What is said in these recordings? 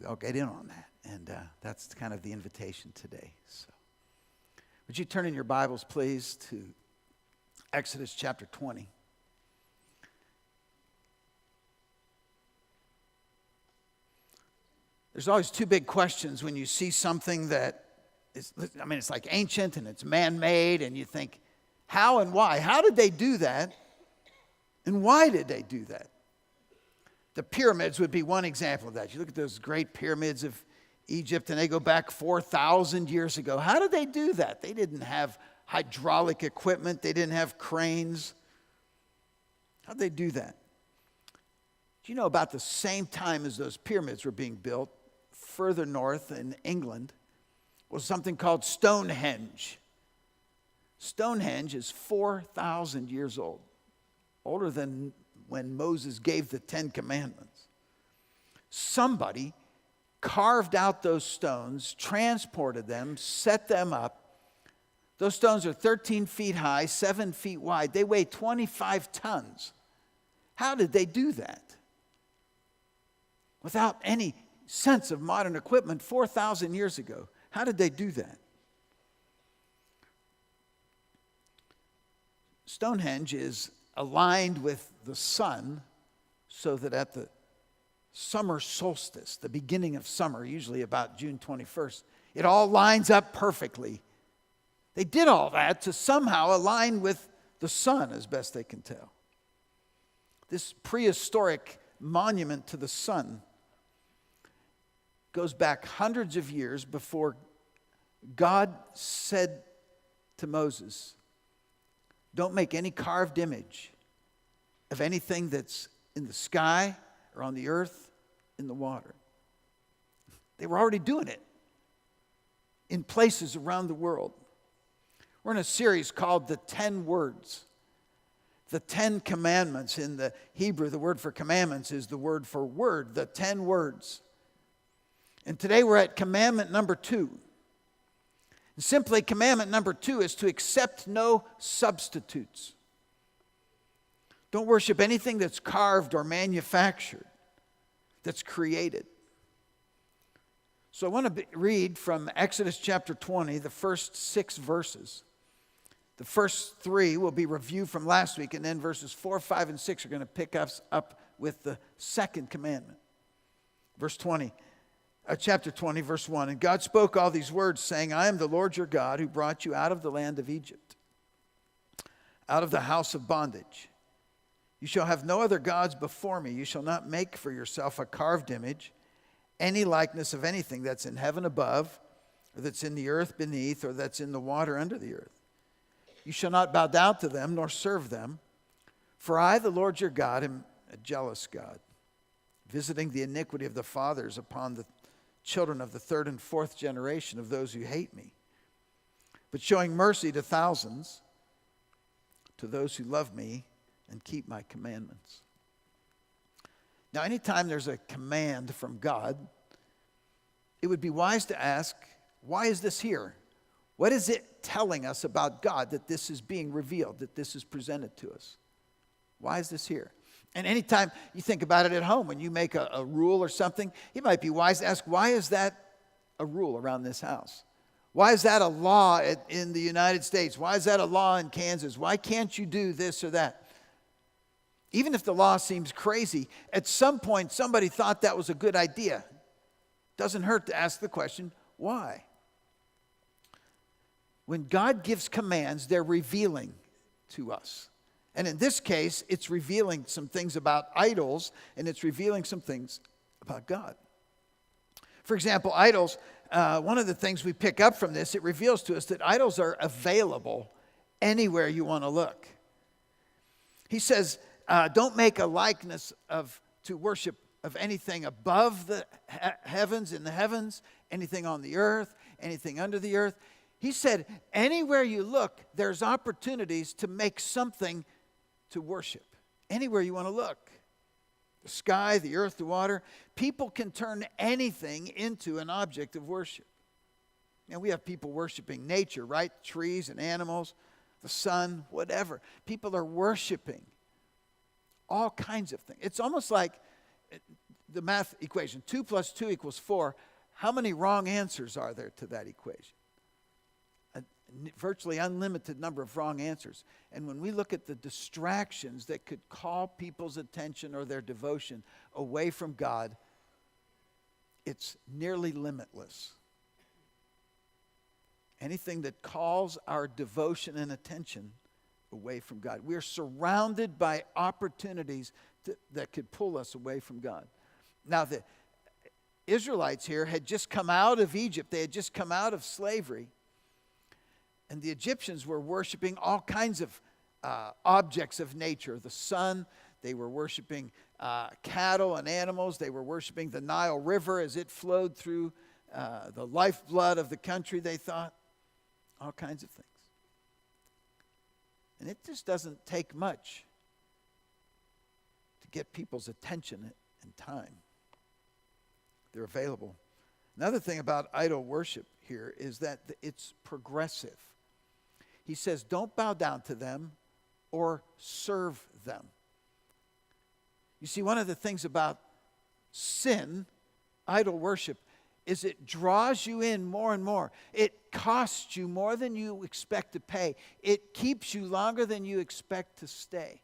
we all get in on that. And that's kind of the invitation today. So, would you turn in your Bibles, please, to Exodus chapter 20. There's always two big questions when you see something that is, it's like ancient and it's man-made, and you think, how and why? How did they do that? And why did they do that? The pyramids would be one example of that. You look at those great pyramids of Egypt, and they go back 4,000 years ago. How did they do that? They didn't have hydraulic equipment. They didn't have cranes. How did they do that? Do you know about the same time as those pyramids were being built, further north in England, was something called Stonehenge. Stonehenge is 4,000 years old, older than when Moses gave the 10 Commandments. Somebody carved out those stones, transported them, set them up. Those stones are 13 feet high, 7 feet wide. They weigh 25 tons. How did they do that? Without any sense of modern equipment 4,000 years ago. How did they do that? Stonehenge is aligned with the sun so that at the summer solstice, the beginning of summer, usually about June 21st, it all lines up perfectly. They did all that to somehow align with the sun as best they can tell. This prehistoric monument to the sun goes back hundreds of years before God said to Moses, don't make any carved image of anything that's in the sky or on the earth, in the water. They were already doing it in places around the world. We're in a series called The 10 Words. The 10 Commandments. In the Hebrew, the word for commandments is the word for word, the 10 words. And today we're at commandment number 2. And simply, commandment number 2 is to accept no substitutes. Don't worship anything that's carved or manufactured, that's created. So I want to read from Exodus chapter 20, the first 6 verses. The first 3 will be review from last week, and then verses 4, 5, and 6 are going to pick us up with the second commandment. Chapter 20, verse 1. And God spoke all these words, saying, I am the Lord your God, who brought you out of the land of Egypt, out of the house of bondage. You shall have no other gods before me. You shall not make for yourself a carved image, any likeness of anything that's in heaven above, or that's in the earth beneath, or that's in the water under the earth. You shall not bow down to them, nor serve them. For I, the Lord your God, am a jealous God, visiting the iniquity of the fathers upon the children of the 3rd and 4th generation of those who hate me, but showing mercy to thousands, to those who love me and keep my commandments. Now, anytime there's a command from God, it would be wise to ask, why is this here? What is it telling us about God that this is being revealed, that this is presented to us? Why is this here? And anytime you think about it at home, when you make a rule or something, it might be wise to ask, why is that a rule around this house? Why is that a law in the United States? Why is that a law in Kansas? Why can't you do this or that? Even if the law seems crazy, at some point somebody thought that was a good idea. Doesn't hurt to ask the question, why? When God gives commands, they're revealing to us. And in this case, it's revealing some things about idols, and it's revealing some things about God. For example, idols, one of the things we pick up from this, it reveals to us that idols are available anywhere you want to look. He says, don't make a likeness to worship of anything above the heavens, in the heavens, anything on the earth, anything under the earth. He said, anywhere you look, there's opportunities to make something to worship. Anywhere you want to look. The sky, the earth, the water. People can turn anything into an object of worship. And we have people worshiping nature, right? Trees and animals, the sun, whatever. People are worshiping all kinds of things. It's almost like the math equation. 2 plus 2 equals 4. How many wrong answers are there to that equation? A virtually unlimited number of wrong answers. And when we look at the distractions that could call people's attention or their devotion away from God, it's nearly limitless. Anything that calls our devotion and attention away from God. We're surrounded by opportunities that could pull us away from God. Now, the Israelites here had just come out of Egypt. They had just come out of slavery. And the Egyptians were worshiping all kinds of objects of nature. The sun, they were worshiping cattle and animals. They were worshiping the Nile River as it flowed through the lifeblood of the country, they thought. All kinds of things. And it just doesn't take much to get people's attention and time. They're available. Another thing about idol worship here is that it's progressive. He says, don't bow down to them or serve them. You see, one of the things about sin, idol worship, is it draws you in more and more. It costs you more than you expect to pay. It keeps you longer than you expect to stay.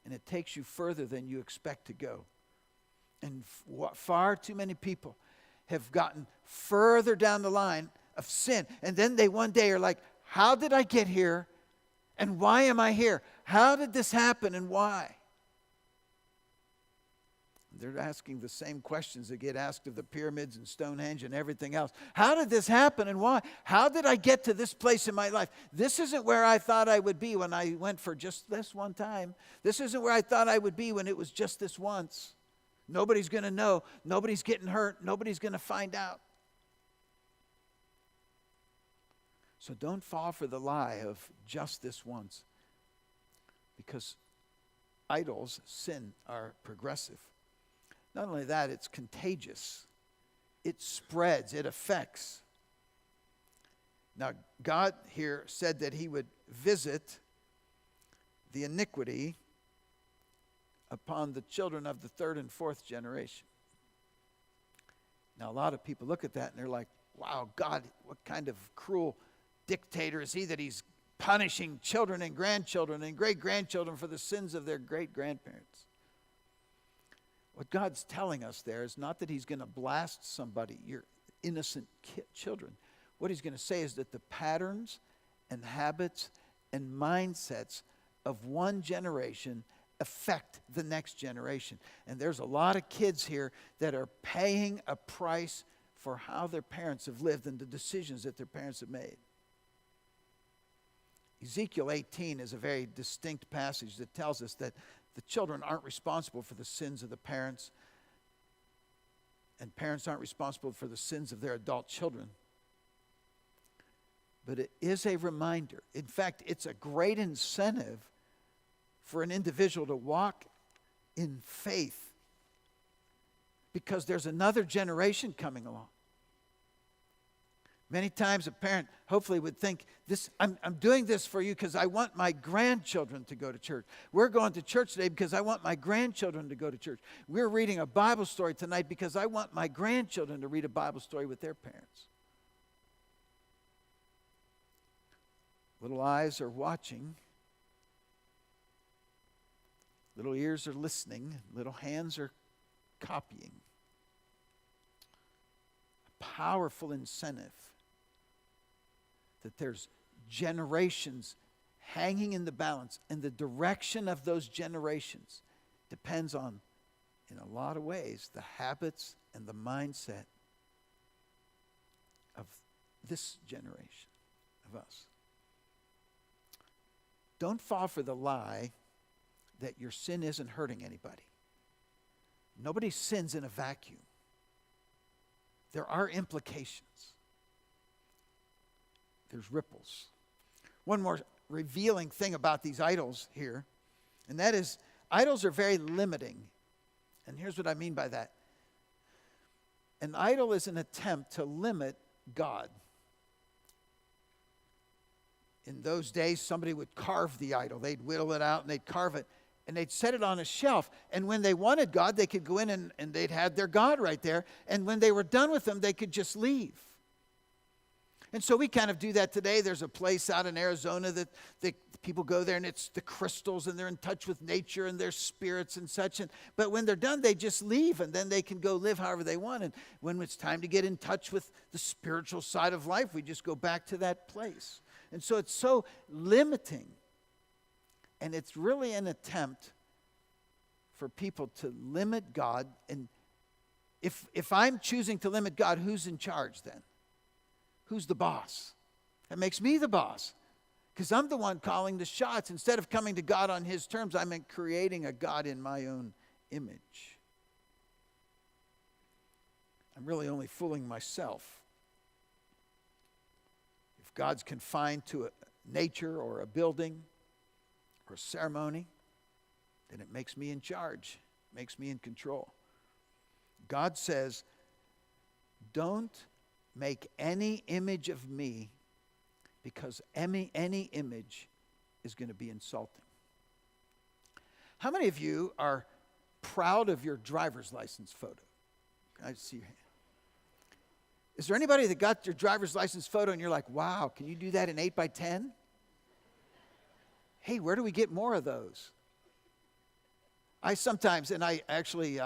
And it takes you further than you expect to go. And far too many people have gotten further down the line of sin. And then they one day are like, how did I get here? And why am I here? How did this happen and why? They're asking the same questions that get asked of the pyramids and Stonehenge and everything else. How did this happen and why? How did I get to this place in my life? This isn't where I thought I would be when I went for just this one time. This isn't where I thought I would be when it was just this once. Nobody's going to know. Nobody's getting hurt. Nobody's going to find out. So don't fall for the lie of just this once. Because idols, sin, are progressive. Not only that, it's contagious. It spreads. It affects. Now, God here said that he would visit the iniquity upon the children of the third and fourth generation. Now, a lot of people look at that and they're like, wow, God, what kind of cruel dictator is he that he's punishing children and grandchildren and great-grandchildren for the sins of their great-grandparents? What God's telling us there is not that he's going to blast somebody, your innocent children. What he's going to say is that the patterns and habits and mindsets of one generation affect the next generation. And there's a lot of kids here that are paying a price for how their parents have lived and the decisions that their parents have made. Ezekiel 18 is a very distinct passage that tells us that the children aren't responsible for the sins of the parents, and parents aren't responsible for the sins of their adult children. But it is a reminder. In fact, it's a great incentive for an individual to walk in faith because there's another generation coming along. Many times a parent hopefully would think, I'm doing this for you because I want my grandchildren to go to church. We're going to church today because I want my grandchildren to go to church. We're reading a Bible story tonight because I want my grandchildren to read a Bible story with their parents. Little eyes are watching. Little ears are listening. Little hands are copying. A powerful incentive that there's generations hanging in the balance, and the direction of those generations depends on, in a lot of ways, the habits and the mindset of this generation of us. Don't fall for the lie that your sin isn't hurting anybody. Nobody sins in a vacuum. There are implications. There's ripples. One more revealing thing about these idols here, and that is idols are very limiting. And here's what I mean by that. An idol is an attempt to limit God. In those days, somebody would carve the idol. They'd whittle it out and they'd carve it. And they'd set it on a shelf. And when they wanted God, they could go in and they'd had their God right there. And when they were done with them, they could just leave. And so we kind of do that today. There's a place out in Arizona that people go there, and it's the crystals, and they're in touch with nature and their spirits and such. But when they're done, they just leave, and then they can go live however they want. And when it's time to get in touch with the spiritual side of life, we just go back to that place. And so it's so limiting. And it's really an attempt for people to limit God. And if I'm choosing to limit God, who's in charge then? Who's the boss? That makes me the boss, because I'm the one calling the shots. Instead of coming to God on his terms, I'm creating a God in my own image. I'm really only fooling myself. If God's confined to a nature or a building or a ceremony, then it makes me in charge, makes me in control. God says, don't make any image of me, because any image is going to be insulting. How many of you are proud of your driver's license photo? Can I see your hand? Is there anybody that got your driver's license photo and you're like, wow, can you do that in 8x10? Hey, where do we get more of those? I sometimes, and I actually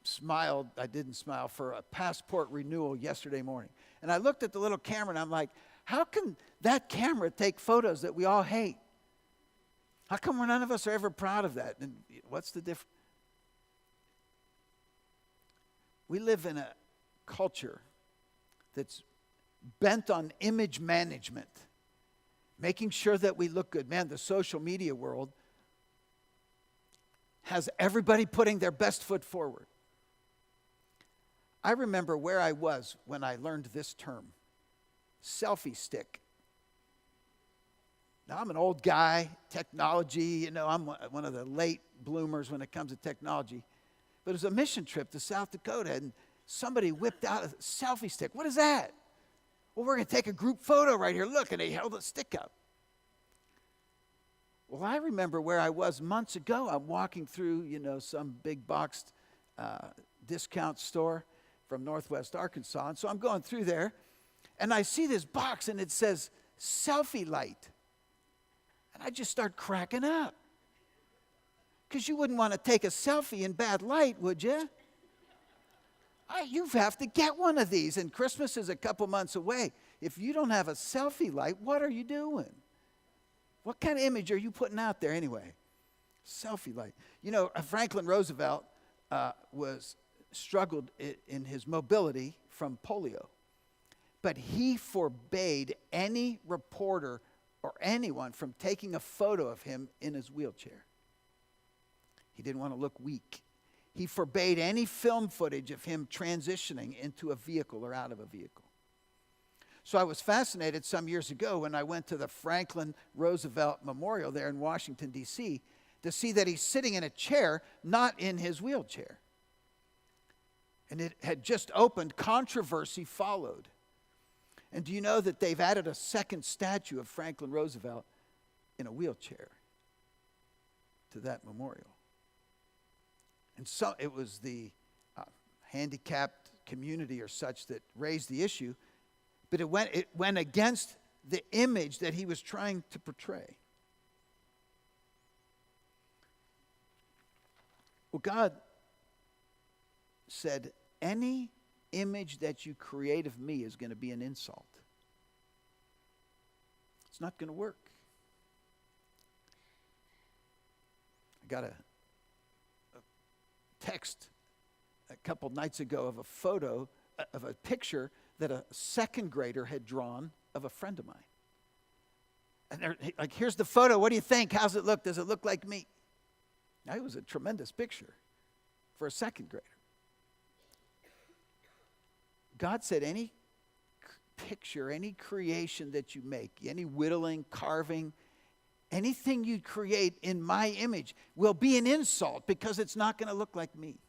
smiled, I didn't smile, for a passport renewal yesterday morning. And I looked at the little camera and I'm like, how can that camera take photos that we all hate? How come none of us are ever proud of that? And what's the difference? We live in a culture that's bent on image management, making sure that we look good. Man, the social media world has everybody putting their best foot forward. I remember where I was when I learned this term, selfie stick. Now, I'm an old guy, technology, I'm one of the late bloomers when it comes to technology. But it was a mission trip to South Dakota, and somebody whipped out a selfie stick. What is that? Well, we're going to take a group photo right here. Look, and they held a stick up. Well, I remember where I was months ago. I'm walking through, some big boxed discount store from Northwest Arkansas. And so I'm going through there, and I see this box, and it says, selfie light. And I just start cracking up. Because you wouldn't want to take a selfie in bad light, would you? You have to get one of these, and Christmas is a couple months away. If you don't have a selfie light, what are you doing? What kind of image are you putting out there anyway? Selfie light. Franklin Roosevelt struggled in his mobility from polio. But he forbade any reporter or anyone from taking a photo of him in his wheelchair. He didn't want to look weak. He forbade any film footage of him transitioning into a vehicle or out of a vehicle. So I was fascinated some years ago when I went to the Franklin Roosevelt Memorial there in Washington, D.C., to see that he's sitting in a chair, not in his wheelchair. And it had just opened, controversy followed. And do you know that they've added a second statue of Franklin Roosevelt in a wheelchair to that memorial? And so it was the handicapped community or such that raised the issue, but it went against the image that he was trying to portray. Well, God said, any image that you create of me is going to be an insult. It's not going to work. I got a text a couple nights ago of a photo, of a picture that a second grader had drawn of a friend of mine. And they're like, here's the photo. What do you think? How's it look? Does it look like me? Now, it was a tremendous picture for a second grader. God said any picture, any creation that you make, any whittling, carving, anything you create in my image will be an insult because it's not going to look like me.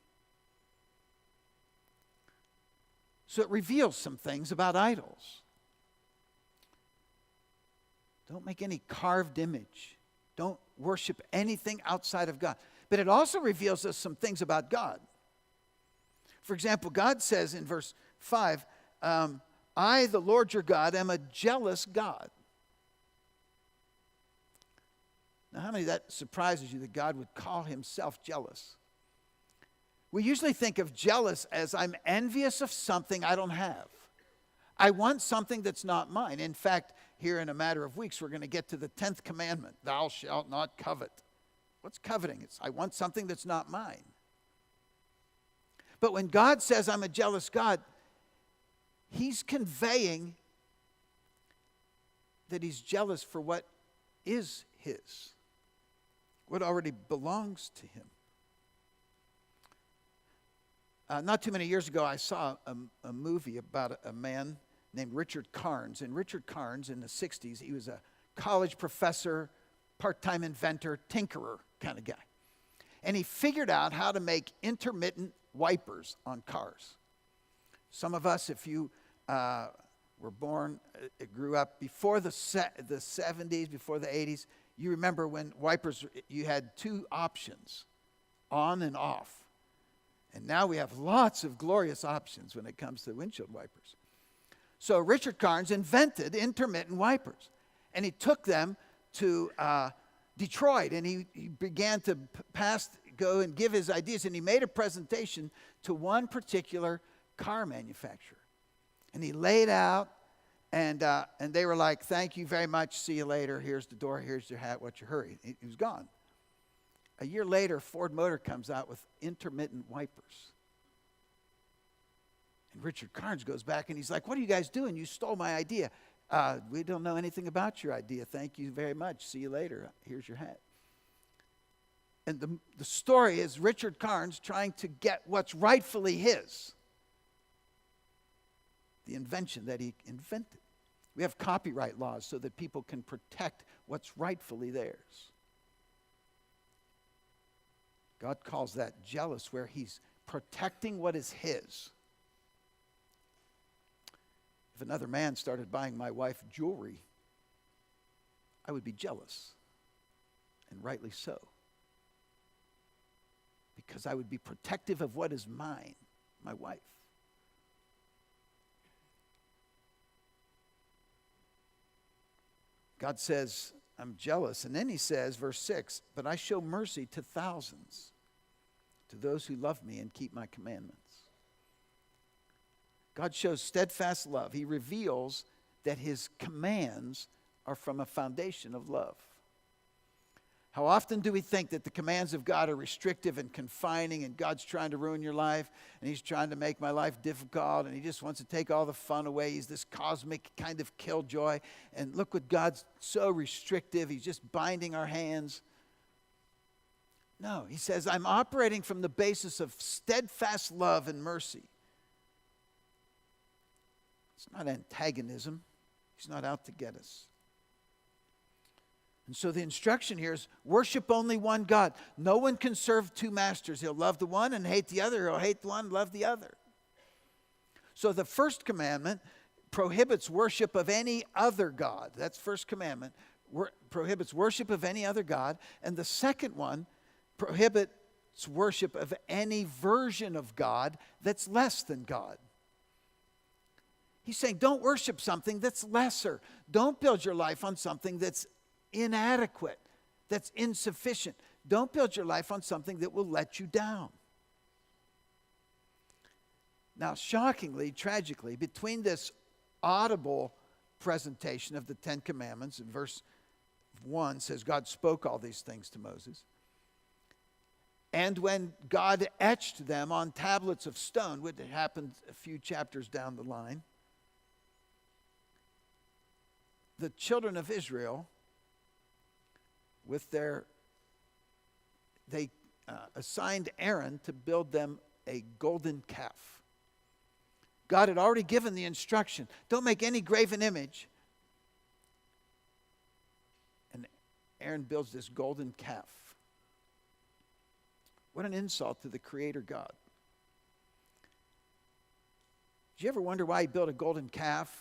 So it reveals some things about idols. Don't make any carved image. Don't worship anything outside of God. But it also reveals us some things about God. For example, God says in verse 5, I, the Lord your God, am a jealous God. Now, how many of that surprises you that God would call himself jealous? We usually think of jealous as I'm envious of something I don't have. I want something that's not mine. In fact, here in a matter of weeks, we're going to get to the 10th commandment. Thou shalt not covet. What's coveting? It's I want something that's not mine. But when God says I'm a jealous God, he's conveying that he's jealous for what is his, what already belongs to him. Not too many years ago, I saw a movie about a man named Richard Carnes. And Richard Carnes, in the 60s, he was a college professor, part-time inventor, tinkerer kind of guy. And he figured out how to make intermittent wipers on cars. Some of us, if you were born, grew up before the 70s, before the 80s, you remember when wipers, you had two options, on and off. And now we have lots of glorious options when it comes to windshield wipers. So Richard Carnes invented intermittent wipers. And he took them to Detroit, and he began to go and give his ideas. And he made a presentation to one particular car manufacturer. And he laid out, and they were like, thank you very much, see you later, here's the door, here's your hat, what's your hurry? He was gone. A year later, Ford Motor comes out with intermittent wipers. And Richard Carnes goes back and he's like, what are you guys doing? You stole my idea. We don't know anything about your idea. Thank you very much. See you later. Here's your hat. And the story is Richard Carnes trying to get what's rightfully his. The invention that he invented. We have copyright laws so that people can protect what's rightfully theirs. God calls that jealous, where he's protecting what is his. If another man started buying my wife jewelry, I would be jealous, and rightly so. Because I would be protective of what is mine, my wife. God says, I'm jealous. And then he says, verse 6, but I show mercy to thousands, to those who love me and keep my commandments. God shows steadfast love. He reveals that his commands are from a foundation of love. How often do we think that the commands of God are restrictive and confining, and God's trying to ruin your life, and he's trying to make my life difficult, and he just wants to take all the fun away. He's this cosmic kind of killjoy. And look what God's so restrictive. He's just binding our hands. No, he says, I'm operating from the basis of steadfast love and mercy. It's not antagonism. He's not out to get us. And so the instruction here is worship only one God. No one can serve two masters. He'll love the one and hate the other. He'll hate the one and love the other. So the first commandment prohibits worship of any other God. That's first commandment. Prohibits worship of any other God. And the second one prohibits worship of any version of God that's less than God. He's saying don't worship something that's lesser. Don't build your life on something that's inadequate, that's insufficient. Don't build your life on something that will let you down. Now, shockingly, tragically, between this audible presentation of the Ten Commandments, in verse 1 says God spoke all these things to Moses, and when God etched them on tablets of stone, which happened a few chapters down the line, the children of Israel, they assigned Aaron to build them a golden calf. God had already given the instruction, don't make any graven image. And Aaron builds this golden calf. What an insult to the Creator God. Did you ever wonder why he built a golden calf?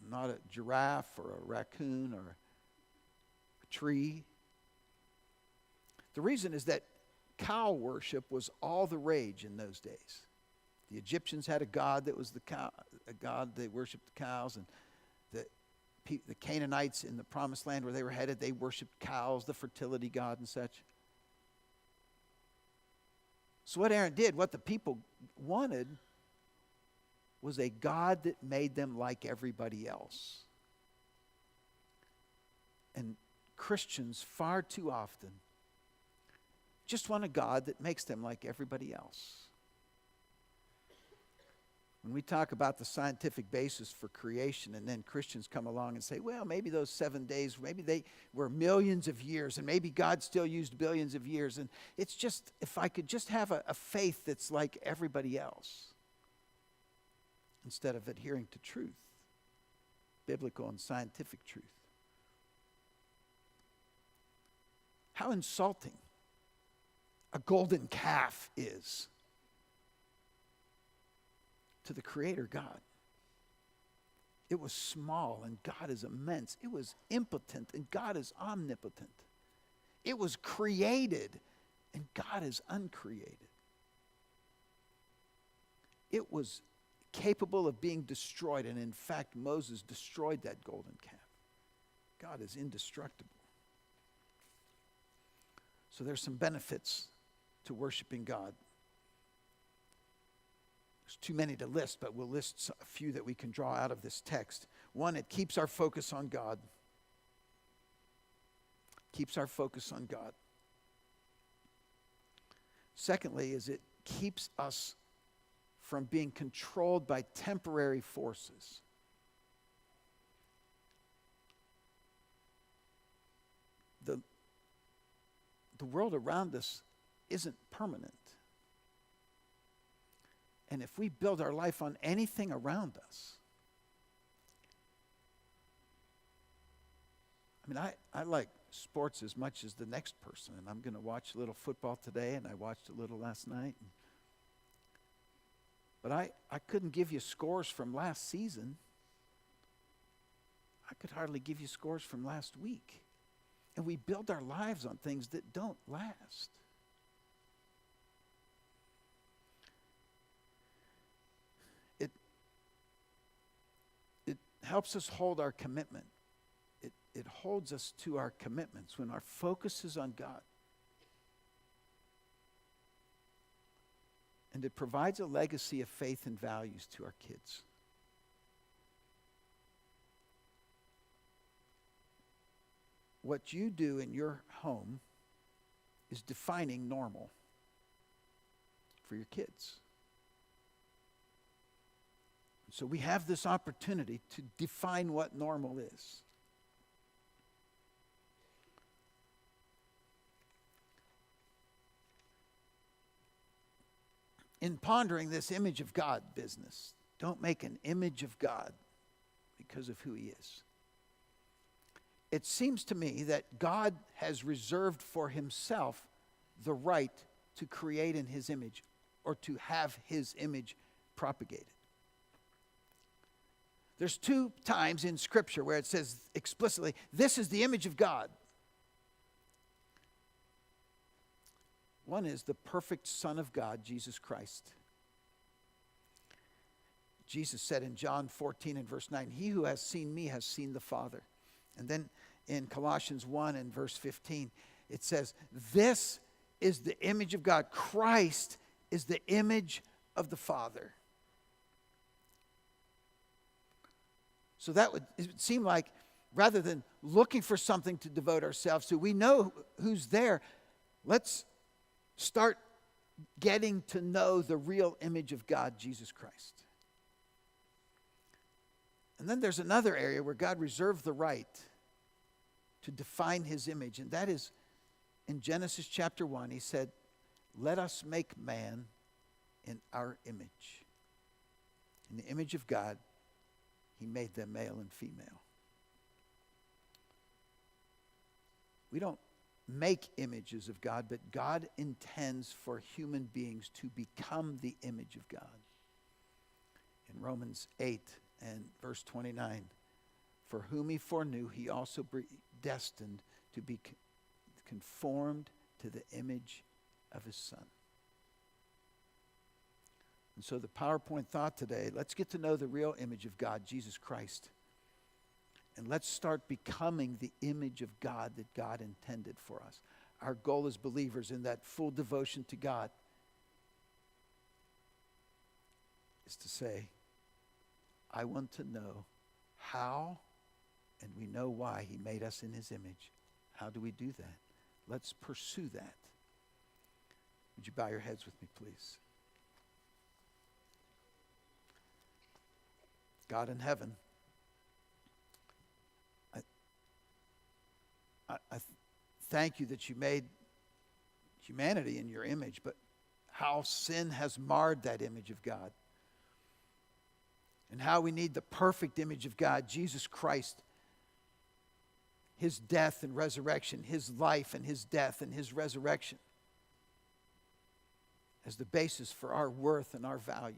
Not a giraffe or a raccoon or a tree. The reason is that cow worship was all the rage in those days. The Egyptians had a god that was the cow, a god they worshiped the cows, and the Canaanites in the promised land where they were headed, they worshiped cows, the fertility god and such. So what Aaron did, what the people wanted, was a God that made them like everybody else. And Christians far too often just want a God that makes them like everybody else. When we talk about the scientific basis for creation, and then Christians come along and say, well, maybe those 7 days, maybe they were millions of years, and maybe God still used billions of years. And it's just, if I could just have a faith that's like everybody else, instead of adhering to truth, biblical and scientific truth. How insulting a golden calf is to the Creator God. It was small and God is immense. It was impotent and God is omnipotent. It was created and God is uncreated. It was capable of being destroyed, and in fact Moses destroyed that golden calf. God is indestructible. So there's some benefits to worshiping God. There's too many to list, but we'll list a few that we can draw out of this text. One, it keeps our focus on God. Keeps our focus on God. Secondly, is it keeps us from being controlled by temporary forces. The world around us isn't permanent. And if we build our life on anything around us, I mean, I like sports as much as the next person, and I'm going to watch a little football today, and I watched a little last night. But I couldn't give you scores from last season. I could hardly give you scores from last week. And we build our lives on things that don't last. It helps us hold our commitment. It holds us to our commitments when our focus is on God. And it provides a legacy of faith and values to our kids. What you do in your home is defining normal for your kids. So we have this opportunity to define what normal is. In pondering this image of God business, don't make an image of God because of who he is. It seems to me that God has reserved for himself the right to create in his image or to have his image propagated. There's 2 times in Scripture where it says explicitly, this is the image of God. One is the perfect Son of God, Jesus Christ. Jesus said in John 14 and verse 9, he who has seen me has seen the Father. And then in Colossians 1 and verse 15, it says, this is the image of God. Christ is the image of the Father. So that would seem like, rather than looking for something to devote ourselves to, we know who's there. Let's start getting to know the real image of God, Jesus Christ. And then there's another area where God reserved the right to define his image, and that is in Genesis chapter 1. He said, let us make man in our image. In the image of God, he made them male and female. We don't make images of God, but God intends for human beings to become the image of God. In Romans 8 and verse 29, for whom he foreknew, he also predestined to be conformed to the image of his Son. And so the PowerPoint thought today, let's get to know the real image of God, Jesus Christ. And let's start becoming the image of God that God intended for us. Our goal as believers in that full devotion to God is to say, I want to know how, and we know why he made us in his image. How do we do that? Let's pursue that. Would you bow your heads with me, please? God in heaven, I thank you that you made humanity in your image, but how sin has marred that image of God. And how we need the perfect image of God, Jesus Christ, his death and resurrection, his life and his death and his resurrection as the basis for our worth and our value.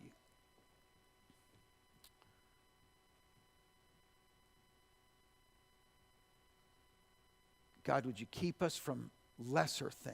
God, would you keep us from lesser things?